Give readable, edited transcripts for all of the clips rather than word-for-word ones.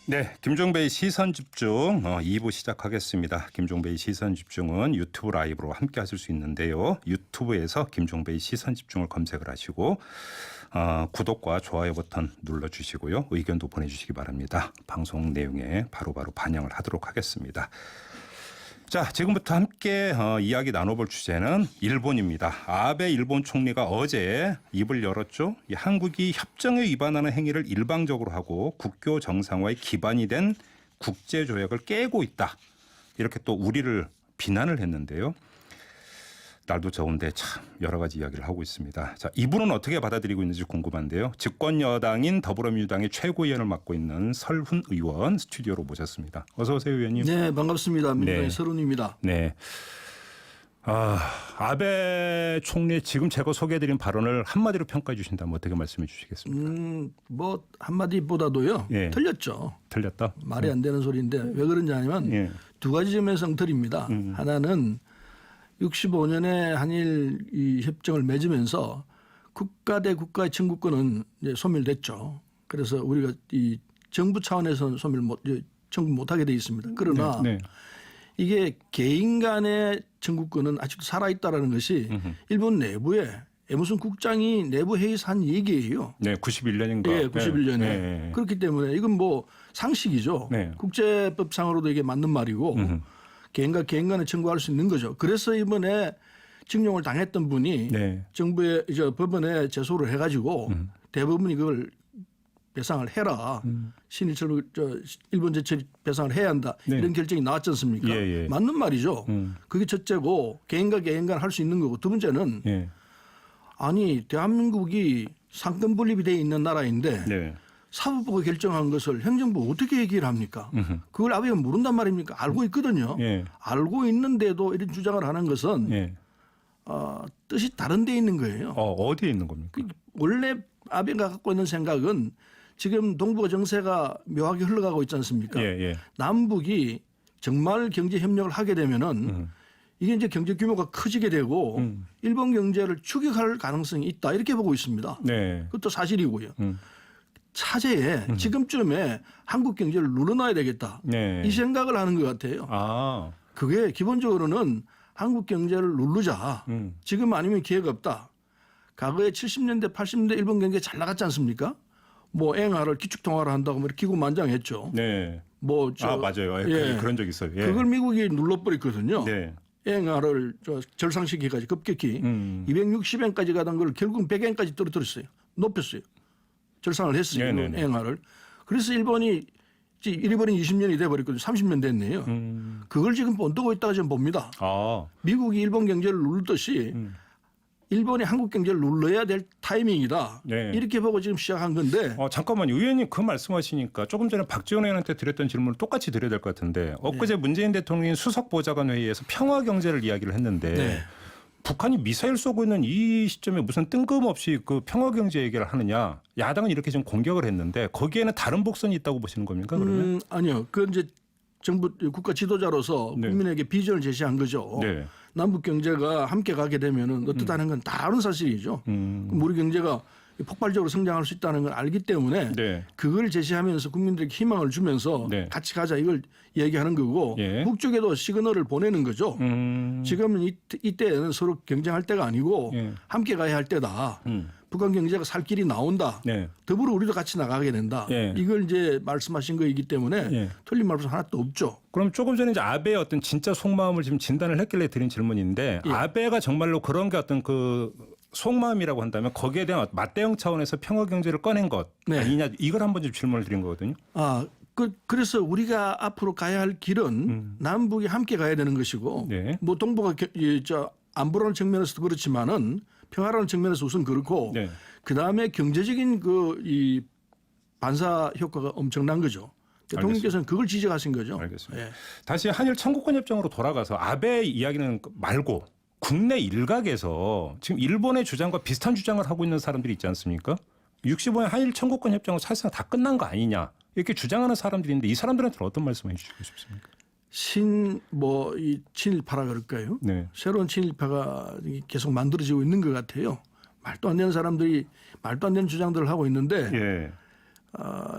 네, 김종배의 시선집중 2부 시작하겠습니다. 김종배의 시선집중은 유튜브 라이브로 함께 하실 수 있는데요. 유튜브에서 김종배의 시선집중을 검색을 하시고 구독과 좋아요 버튼 눌러주시고요. 의견도 보내주시기 바랍니다. 방송 내용에 바로바로 반영을 하도록 하겠습니다. 자, 지금부터 함께 이야기 나눠볼 주제는 일본입니다. 아베 일본 총리가 어제 입을 열었죠. 한국이 협정에 위반하는 행위를 일방적으로 하고 국교 정상화의 기반이 된 국제조약을 깨고 있다. 이렇게 또 우리를 비난을 했는데요. 날도 더운데 참 여러 가지 이야기를 하고 있습니다. 자, 이분은 어떻게 받아들이고 있는지 궁금한데요. 집권 여당인 더불어민주당의 최고위원을 맡고 있는 설훈 의원 스튜디오로 모셨습니다. 어서 오세요, 의원님. 네, 반갑습니다. 민주당의 네. 설훈입니다. 네. 아베 총리 지금 제가 소개해드린 발언을 한마디로 평가해 주신다면 어떻게 말씀해 주시겠습니까? 뭐 한마디보다도요. 예. 틀렸죠. 틀렸다? 말이 안 되는 소리인데 왜 그런지 아니면 예. 두 가지 점에서 엉터리입니다. 하나는 65년에 한일 이 협정을 맺으면서 국가 대 국가의 청구권은 이제 소멸됐죠. 그래서 우리가 이 정부 차원에서 청구 못하게 돼 있습니다. 그러나 네. 이게 개인 간의 청구권은 아직도 살아있다라는 것이 일본 내부에 무슨 국장이 내부 회의에서 한 얘기예요. 네, 91년인가? 예, 91년에. 네. 그렇기 때문에 이건 뭐 상식이죠. 네. 국제법상으로도 이게 맞는 말이고 개인과 개인 간에 청구할 수 있는 거죠. 그래서 이번에 징용을 당했던 분이 네. 정부에 이제 법원에 제소를 해가지고 대법원이 그걸 배상을 해라. 신일철 일본 제철 배상을 해야 한다. 네. 이런 결정이 나왔지 않습니까? 예. 맞는 말이죠. 그게 첫째고 개인과 개인 간 할 수 있는 거고 두 번째는 예. 아니 대한민국이 상권 분립이 돼 있는 나라인데 네. 사법부가 결정한 것을 행정부 어떻게 얘기를 합니까? 그걸 아베가 모른단 말입니까? 알고 있거든요. 예. 알고 있는데도 이런 주장을 하는 것은 예. 뜻이 다른 데 있는 거예요. 어디에 있는 겁니까? 원래 아베가 갖고 있는 생각은 지금 동북아 정세가 묘하게 흘러가고 있지 않습니까? 예. 남북이 정말 경제 협력을 하게 되면은 이게 이제 경제 규모가 커지게 되고 일본 경제를 추격할 가능성이 있다 이렇게 보고 있습니다. 네. 그것도 사실이고요. 차제에 지금쯤에 한국 경제를 눌러놔야 되겠다. 네. 이 생각을 하는 것 같아요. 그게 기본적으로는 한국 경제를 누르자. 지금 아니면 기회가 없다. 과거에 70년대 80년대 일본 경제 잘 나갔지 않습니까? 뭐 엔화를 기축통화를 한다고 뭐 기고만장했죠. 네. 맞아요. 예. 그런 적 있어요. 예. 그걸 미국이 눌러버렸거든요. 네. 엔화를 절상시키기까지 급격히 260엔까지 가던 걸 결국 100엔까지 떨어뜨렸어요. 높였어요. 절상을 했어요. 엔화를. 그래서 일본이 잃어버린 20년이 돼버렸거든요. 30년 됐네요. 그걸 지금 본떠고 있다고 저는 봅니다. 미국이 일본 경제를 누르듯이 일본이 한국 경제를 눌러야 될 타이밍이다. 네. 이렇게 보고 지금 시작한 건데. 잠깐만요. 의원님 그 말씀하시니까 조금 전에 박지원 의원한테 드렸던 질문을 똑같이 드려야 될 것 같은데 엊그제 문재인 대통령이 수석보좌관 회의에서 평화 경제를 이야기를 했는데 네. 북한이 미사일 쏘고 있는 이 시점에 무슨 뜬금없이 그 평화 경제 얘기를 하느냐. 야당은 이렇게 지금 공격을 했는데 거기에는 다른 복선이 있다고 보시는 겁니까? 그러면? 아니요. 그건 이제 정부 국가 지도자로서 네. 국민에게 비전을 제시한 거죠. 네. 남북 경제가 함께 가게 되면은 어떻다는 건 다 아는 사실이죠. 그럼 우리 경제가 폭발적으로 성장할 수 있다는 걸 알기 때문에 네. 그걸 제시하면서 국민들에게 희망을 주면서 네. 같이 가자 이걸 얘기하는 거고 예. 북쪽에도 시그널을 보내는 거죠. 지금은 이때는 서로 경쟁할 때가 아니고 예. 함께 가야 할 때다. 북한 경제가 살 길이 나온다. 네. 더불어 우리도 같이 나가게 된다. 예. 이걸 이제 말씀하신 거이기 때문에 예. 틀린 말씀 하나도 없죠. 그럼 조금 전에 이제 아베의 어떤 진짜 속마음을 지금 진단을 했길래 드린 질문인데 예. 아베가 정말로 그런 게 어떤 그 속마음이라고 한다면 거기에 대한 맞대응 차원에서 평화 경제를 꺼낸 것 네. 아니냐 이걸 한번 좀 질문을 드린 거거든요. 그래서 우리가 앞으로 가야 할 길은 남북이 함께 가야 되는 것이고 네. 뭐 동북아 안보라는 측면에서도 그렇지만은 평화라는 측면에서 우선 그렇고 네. 그다음에 경제적인 이 반사 효과가 엄청난 거죠. 대통령께서는 그걸 지적하신 거죠. 알겠습니다. 예. 다시 한일 청구권 협정으로 돌아가서 아베 이야기는 말고 국내 일각에서 지금 일본의 주장과 비슷한 주장을 하고 있는 사람들이 있지 않습니까? 65년 한일 청구권 협정은 사실상 다 끝난 거 아니냐 이렇게 주장하는 사람들인데 이 사람들한테는 어떤 말씀을 해주시고 싶습니까? 이 친일파라 그럴까요? 네. 새로운 친일파가 계속 만들어지고 있는 것 같아요. 말도 안 되는 사람들이 말도 안 되는 주장들을 하고 있는데 예.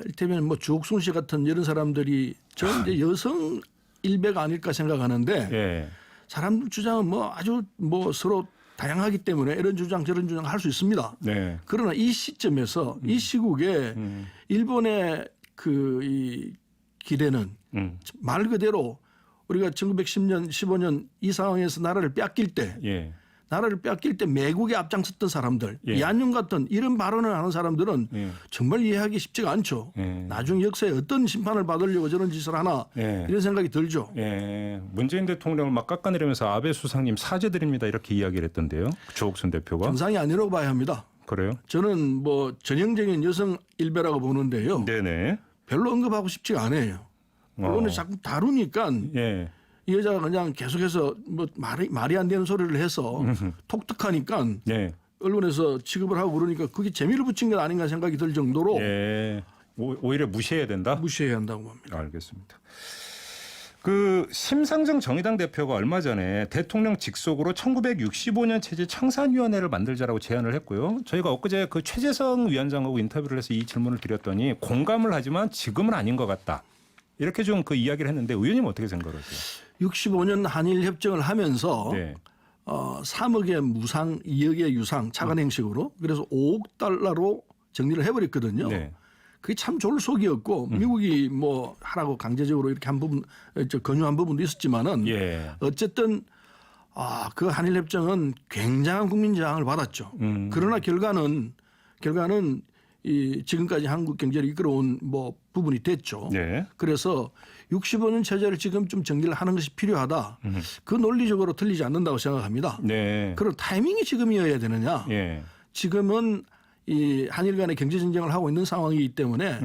일테면 뭐 주옥순 씨 같은 이런 사람들이 저 이제 여성 일배가 아닐까 생각하는데 예. 사람들 주장은 뭐 아주 뭐 서로 다양하기 때문에 이런 주장 저런 주장 할 수 있습니다. 네. 그러나 이 시점에서 이 시국에 일본의 그 이 기대는 말 그대로 우리가 1910년 15년 이 상황에서 나라를 뺏길 때 예. 나라를 뺏길 때 매국에 앞장섰던 사람들, 예. 이한용 같은 이런 발언을 하는 사람들은 예. 정말 이해하기 쉽지가 않죠. 예. 나중 역사에 어떤 심판을 받으려고 저런 짓을 하나 예. 이런 생각이 들죠. 예. 문재인 대통령을 막 깎아내리면서 아베 수상님 사죄드립니다 이렇게 이야기를 했던데요. 조옥순 대표가. 정상이 아니라고 봐야 합니다. 그래요? 저는 뭐 전형적인 여성 일배라고 보는데요. 네네. 별로 언급하고 싶지가 않아요. 언론에 자꾸 다루니까 예. 이 여자가 그냥 계속해서 뭐 말이 안 되는 소리를 해서 톡톡하니까 예. 언론에서 취급을 하고 그러니까 그게 재미를 붙인 것 아닌가 생각이 들 정도로 예. 오히려 무시해야 된다? 무시해야 한다고 봅니다. 알겠습니다. 그 심상정 정의당 대표가 얼마 전에 대통령 직속으로 1965년 체제 청산위원회를 만들자라고 제안을 했고요. 저희가 엊그제 그 최재성 위원장하고 인터뷰를 해서 이 질문을 드렸더니 공감을 하지만 지금은 아닌 것 같다. 이렇게 좀 그 이야기를 했는데 의원님 어떻게 생각하세요? 65년 한일 협정을 하면서 네. 3억의 무상, 2억의 유상 차관 행식으로 그래서 5억 달러로 정리를 해버렸거든요. 네. 그게 참 졸속이었고 미국이 뭐 하라고 강제적으로 이렇게 한 부분 권유한 부분도 있었지만은 예. 어쨌든 그 한일 협정은 굉장한 국민 저항을 받았죠. 그러나 결과는 이 지금까지 한국 경제를 이끌어온 뭐 부분이 됐죠. 네. 그래서 65년 체제를 지금 좀 정리를 하는 것이 필요하다. 그 논리적으로 틀리지 않는다고 생각합니다. 네. 그럼 타이밍이 지금이어야 되느냐? 예. 지금은 이 한일 간의 경제 전쟁을 하고 있는 상황이기 때문에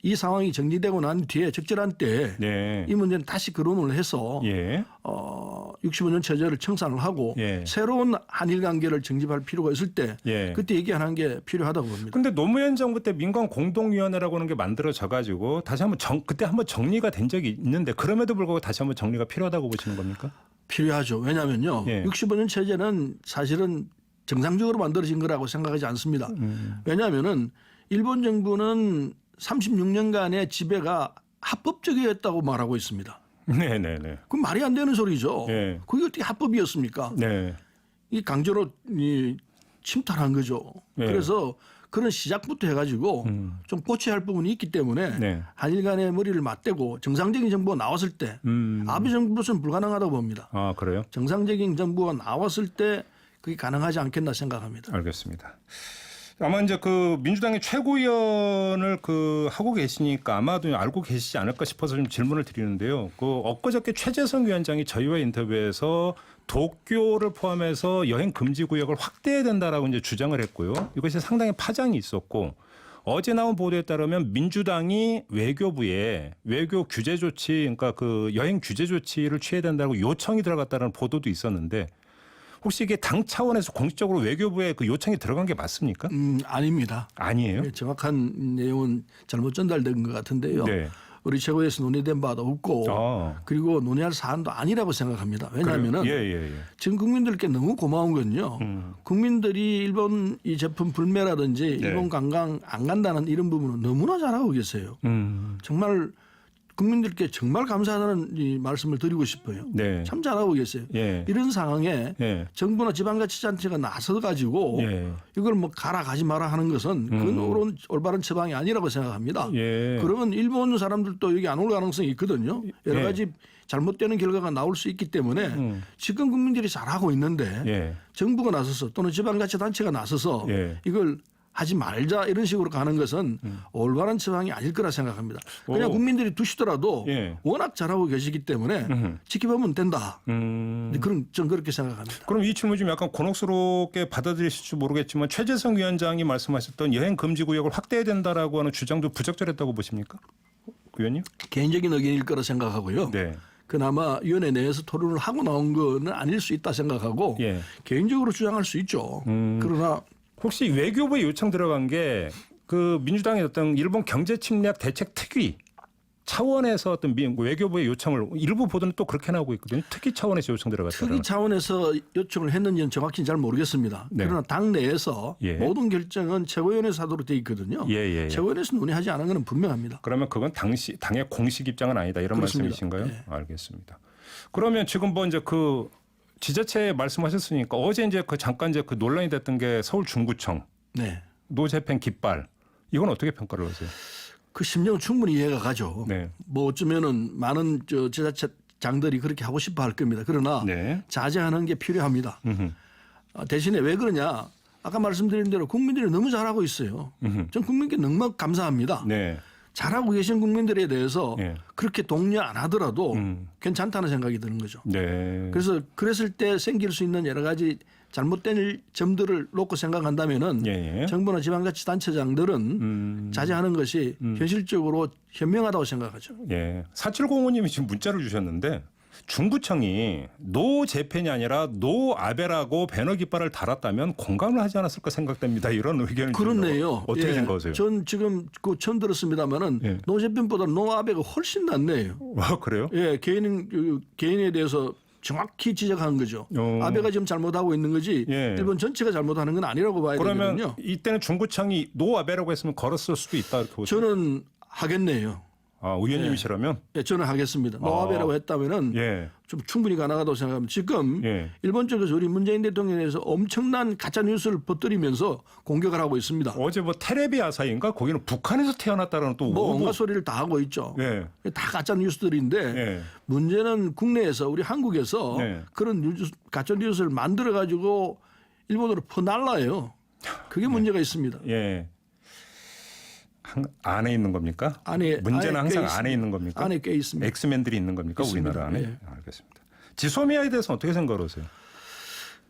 이 상황이 정리되고 난 뒤에 적절한 때 이 네. 문제는 다시 거론을 해서 예. 65년 체제를 청산을 하고 예. 새로운 한일 관계를 정립할 필요가 있을 때 예. 그때 얘기하는 게 필요하다고 봅니다. 근데 노무현 정부 때 민관 공동위원회라고 하는 게 만들어져 가지고 다시 한번 그때 한번 정리가 된 적이 있는데 그럼에도 불구하고 다시 한번 정리가 필요하다고 보시는 겁니까? 필요하죠. 왜냐하면요. 예. 65년 체제는 사실은 정상적으로 만들어진 거라고 생각하지 않습니다. 왜냐하면은 일본 정부는 36년간의 지배가 합법적이었다고 말하고 있습니다. 네네네. 그건 말이 안 되는 소리죠. 예. 그게 어떻게 합법이었습니까? 네. 이 강제로 침탈한 거죠. 예. 그래서 그런 시작부터 해가지고 좀 고쳐야 할 부분이 있기 때문에 네. 한일 간의 머리를 맞대고 정상적인 정부가 나왔을 때 아베 정부로서는 불가능하다고 봅니다. 아 그래요? 정상적인 정부가 나왔을 때 그게 가능하지 않겠나 생각합니다. 알겠습니다. 아마 이제 그 민주당의 최고위원을 그 하고 계시니까 아마도 알고 계시지 않을까 싶어서 좀 질문을 드리는데요. 그 엊그저께 최재성 위원장이 저희와 인터뷰에서 도쿄를 포함해서 여행 금지 구역을 확대해야 된다라고 이제 주장을 했고요. 이것이 상당히 파장이 있었고 어제 나온 보도에 따르면 민주당이 외교부에 외교 규제 조치, 그러니까 그 여행 규제 조치를 취해야 된다고 요청이 들어갔다는 보도도 있었는데. 혹시 이게 당 차원에서 공식적으로 외교부에 그 요청이 들어간 게 맞습니까? 아닙니다. 아니에요. 네, 정확한 내용은 잘못 전달된 것 같은데요. 네. 우리 최고위에서 논의된 바도 없고 그리고 논의할 사안도 아니라고 생각합니다. 왜냐하면은 지금 국민들께 너무 고마운 건요. 국민들이 일본 이 제품 불매라든지 일본 관광 안 간다는 이런 부분은 너무나 잘하고 계세요. 정말 국민들께 정말 감사하다는 이 말씀을 드리고 싶어요. 네. 참 잘하고 계세요. 예. 이런 상황에 예. 정부나 지방자치단체가 나서 가지고 예. 이걸 뭐 가라 가지 마라 하는 것은 그건 올바른 처방이 아니라고 생각합니다. 예. 그러면 일본 사람들도 여기 안 올 가능성이 있거든요. 여러 가지 잘못되는 결과가 나올 수 있기 때문에 지금 국민들이 잘하고 있는데 정부가 나서서 또는 지방자치단체가 나서서 이걸 하지 말자 이런 식으로 가는 것은 올바른 처방이 아닐 거라 생각합니다. 그냥 국민들이 두시더라도 워낙 잘하고 계시기 때문에 지켜보면 된다. 그런 전 그렇게 생각합니다. 그럼 이 질문 좀 약간 곤혹스럽게 받아들이실지 모르겠지만 최재성 위원장이 말씀하셨던 여행 금지 구역을 확대해야 된다라고 하는 주장도 부적절했다고 보십니까? 의원님? 개인적인 의견일 거라 생각하고요. 네. 그나마 위원회 내에서 토론을 하고 나온 거는 아닐 수 있다 생각하고 개인적으로 주장할 수 있죠. 그러나 혹시 외교부에 요청 들어간 게 그 민주당의 어떤 일본 경제 침략 대책 특위 차원에서 어떤 외교부의 요청을 일부 보도는 또 그렇게 나오고 있거든요. 특히 차원에서 요청 들어갔다는. 특히 차원에서 요청을 했는지는 정확히 잘 모르겠습니다. 네. 그러나 당 내에서 예. 모든 결정은 최고위원회에서 하도록 되어 있거든요. 예. 최고위원회에서 논의하지 않은 것은 분명합니다. 그러면 그건 당의 공식 입장은 아니다 이런 그렇습니다. 말씀이신가요? 예. 알겠습니다. 그러면 지금 뭐 이제 그 지자체 말씀하셨으니까 어제 이제 그 잠깐 이제 그 논란이 됐던 게 서울 중구청 네. 노재팬 깃발 이건 어떻게 평가를 하세요? 그 심정은 충분히 이해가 가죠. 네. 뭐 어쩌면은 많은 지자체장들이 그렇게 하고 싶어 할 겁니다. 그러나 네. 자제하는 게 필요합니다. 음흠. 대신에 왜 그러냐? 아까 말씀드린 대로 국민들이 너무 잘하고 있어요. 전 국민께 너무 감사합니다. 네. 잘하고 계신 국민들에 대해서 예. 그렇게 독려 안 하더라도 괜찮다는 생각이 드는 거죠. 네. 그래서 그랬을 때 생길 수 있는 여러 가지 잘못된 점들을 놓고 생각한다면은 예. 정부나 지방자치단체장들은 자제하는 것이 현실적으로 현명하다고 생각하죠. 예. 4705님이 지금 문자를 주셨는데 중구청이 노 재팬이 아니라 노 아베라고 배너 깃발을 달았다면 공감을 하지 않았을까 생각됩니다. 이런 의견을 그렇네요. 어떻게 예. 생각하세요? 전 지금 그 처음 들었습니다마는 예. 노재팬보다 노아베가 훨씬 낫네요. 그래요? 예, 개인에 대해서 정확히 지적한 거죠. 아베가 지금 잘못하고 있는 거지 예. 일본 전체가 잘못하는 건 아니라고 봐야 그러면 되거든요. 이때는 중구청이 노 아베라고 했으면 걸었을 수도 있다 이렇게 보세요. 저는 하겠네요. 의원님이시라면 예, 저는 하겠습니다. 노아베라고 했다면은 예. 좀 충분히 가능하다고 생각합니다. 지금 예. 일본 쪽에서 우리 문재인 대통령에 대해서 엄청난 가짜 뉴스를 퍼뜨리면서 공격을 하고 있습니다. 어제 뭐 테레비 아사히인가 거기는 북한에서 태어났다는 또 뭐 오보. 온갖 소리를 다 하고 있죠. 예. 다 가짜 뉴스들인데 예. 문제는 국내에서 우리 한국에서 네. 그런 가짜 뉴스를 만들어 가지고 일본으로 퍼날라요. 그게 문제가 있습니다. 예. 안에 있는 겁니까? 안에 문제는 안에 항상 꽤 안에 있는 겁니까? 안에 꽤 있습니다. 엑스맨들이 있는 겁니까? 있습니다. 우리나라 안에? 예. 알겠습니다. 지소미아에 대해서 어떻게 생각하세요?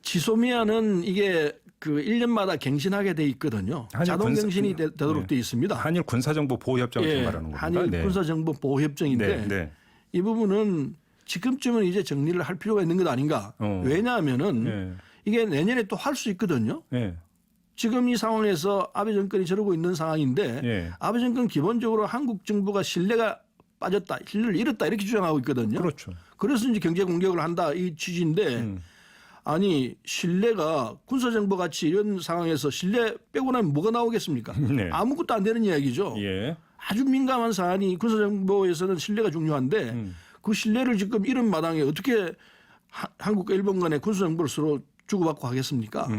지소미아는 이게 그 1년마다 갱신하게 돼 있거든요. 한일 자동 군사- 갱신이 되도록 네. 돼 있습니다. 한일 군사정보 보호협정을 지금 말하는 겁니다. 한일 군사정보 보호협정인데 네, 네. 이 부분은 지금쯤은 이제 정리를 할 필요가 있는 것 아닌가. 왜냐하면은 네. 이게 내년에 또 할 수 있거든요. 네. 지금 이 상황에서 아베 정권이 저러고 있는 상황인데 예. 아베 정권 기본적으로 한국 정부가 신뢰가 빠졌다, 신뢰를 잃었다 이렇게 주장하고 있거든요. 그렇죠. 그래서 이제 경제 공격을 한다 이 취지인데 아니 신뢰가 군사정보 같이 이런 상황에서 신뢰 빼고 나면 뭐가 나오겠습니까? 네. 아무것도 안 되는 이야기죠. 예. 아주 민감한 사안이 군사정보에서는 신뢰가 중요한데 그 신뢰를 지금 이런 마당에 어떻게 한국과 일본 간의 군사정보를 서로 주고받고 하겠습니까?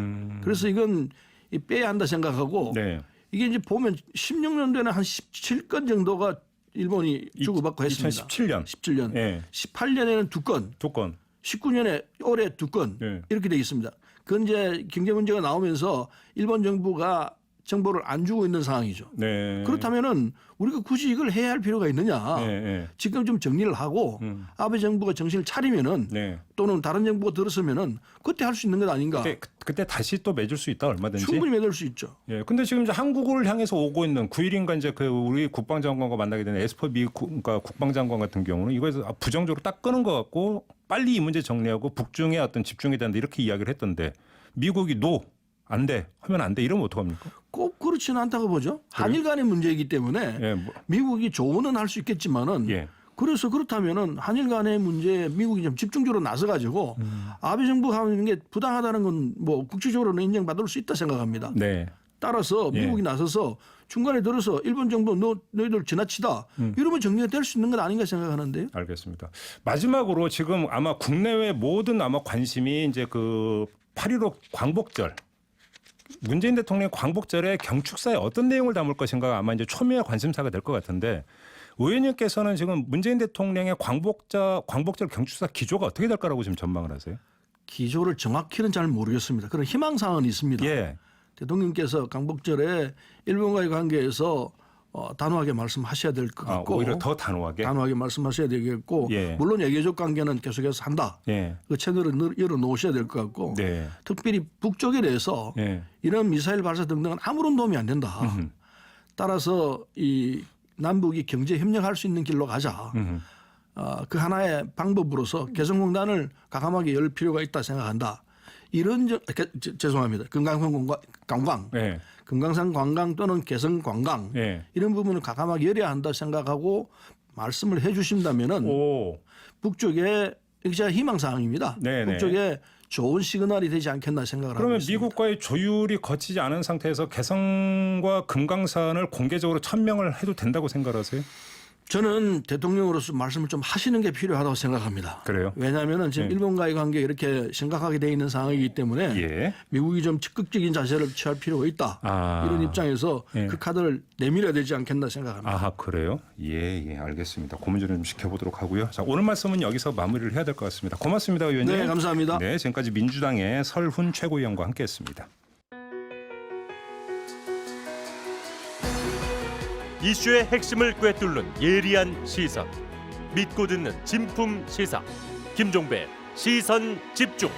그래서 이건 빼야 한다 생각하고 네. 이게 이제 보면 16년도에는 한 17건 정도가 일본이 주고받고 했습니다. 2017년. 17년. 예. 18년에는 2건, 2건. 19년에 올해 2건 네. 이렇게 돼 있습니다. 그건 이제 경제 문제가 나오면서 일본 정부가 정보를 안 주고 있는 상황이죠. 네. 그렇다면은 우리가 굳이 이걸 해야 할 필요가 있느냐? 네. 지금 좀 정리를 하고 아베 정부가 정신을 차리면은 네. 또는 다른 정부가 들었으면은 그때 할 수 있는 것 아닌가? 그때 다시 또 맺을 수 있다 얼마든지. 충분히 맺을 수 있죠. 예. 근데 지금 이제 한국을 향해서 오고 있는 9일인가 이제 그 우리 국방장관과 만나게 되는 에스퍼 미 국방장관 같은 경우는 이거에서 부정적으로 딱 끄는 것 같고 빨리 이 문제 정리하고 북중에 어떤 집중이 된다 이렇게 이야기를 했던데 미국이 노 안 돼 하면 안 돼 이러면 어떡합니까? 꼭 그렇지는 않다고 보죠. 한일 간의 문제이기 때문에 예. 미국이 조언은 할 수 있겠지만은 예. 그래서 그렇다면은 한일 간의 문제에 미국이 좀 집중적으로 나서 가지고 아베 정부가 하는 게 부당하다는 건 뭐 국제적으로는 인정받을 수 있다 생각합니다. 네. 따라서 예. 미국이 나서서 중간에 들어서 일본 정부 너희들 지나치다 이러면 정리가 될 수 있는 건 아닌가 생각하는데요. 알겠습니다. 마지막으로 지금 아마 국내외 모든 아마 관심이 이제 그 8.15 광복절 문재인 대통령의 광복절에 경축사에 어떤 내용을 담을 것인가 아마 이제 초미의 관심사가 될 것 같은데 의원님께서는 지금 문재인 대통령의 광복절 경축사 기조가 어떻게 될 거라고 지금 전망을 하세요? 기조를 정확히는 잘 모르겠습니다. 그런 희망사항은 있습니다. 예. 대통령께서 광복절에 일본과의 관계에서 단호하게 말씀하셔야 될 것 같고 오히려 더 단호하게. 말씀하셔야 되겠고 예. 물론 외교적 관계는 계속해서 한다. 예. 그 채널을 열어놓으셔야 될 것 같고 네. 특별히 북쪽에 대해서 예. 이런 미사일 발사 등등은 아무런 도움이 안 된다. 따라서 이 남북이 경제 협력할 수 있는 길로 가자. 그 하나의 방법으로서 개성공단을 과감하게 열 필요가 있다 생각한다. 이런 죄송합니다. 금강산 관광, 예. 금강산 관광 또는 개성 관광 예. 이런 부분을 과감하게 열어야 한다 생각하고 말씀을 해주신다면은 북쪽에 이게 제가 희망 사항입니다. 네네. 북쪽에 좋은 시그널이 되지 않겠나 생각을 하고 그러면 있습니다. 미국과의 조율이 거치지 않은 상태에서 개성과 금강산을 공개적으로 천명을 해도 된다고 생각하세요? 저는 대통령으로서 말씀을 좀 하시는 게 필요하다고 생각합니다. 그래요? 왜냐하면 지금 일본과의 관계가 이렇게 심각하게 돼 있는 상황이기 때문에 예. 미국이 좀 적극적인 자세를 취할 필요가 있다. 이런 입장에서 그 카드를 내밀어야 되지 않겠나 생각합니다. 아, 그래요? 예, 알겠습니다. 고민 좀 지켜보도록 하고요. 자, 오늘 말씀은 여기서 마무리를 해야 될 것 같습니다. 고맙습니다, 의원님. 네, 감사합니다. 네, 지금까지 민주당의 설훈 최고위원과 함께했습니다. 이슈의 핵심을 꿰뚫는 예리한 시선, 믿고 듣는 진품 시사, 김종배 시선 집중.